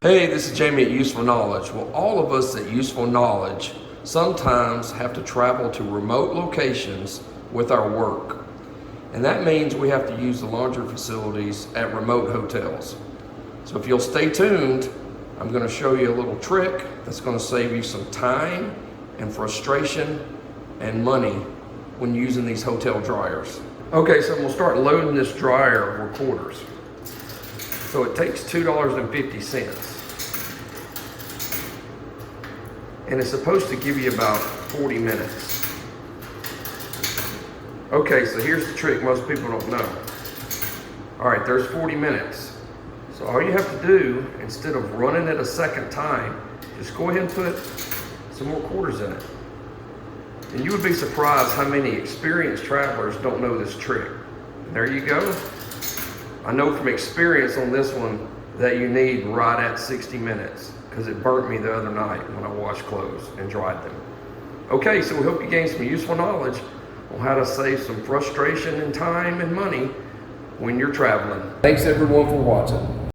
Hey, this is Jamie at Useful Knowledge. Well, all of us at Useful Knowledge sometimes have to travel to remote locations with our work. And that means we have to use the laundry facilities at remote hotels. So if you'll stay tuned, I'm going to show you a little trick that's going to save you some time and frustration and money when using these hotel dryers. Okay, so we'll start loading this dryer with quarters. So it takes $2.50. And it's supposed to give you about 40 minutes. Okay, so here's the trick most people don't know. All right, there's 40 minutes. So all you have to do, instead of running it a second time, just go ahead and put some more quarters in it. And you would be surprised how many experienced travelers don't know this trick. There you go. I know from experience on this one that you need right at 60 minutes because it burnt me the other night when I washed clothes and dried them. Okay, so we hope you gained some useful knowledge on how to save some frustration and time and money when you're traveling. Thanks everyone for watching.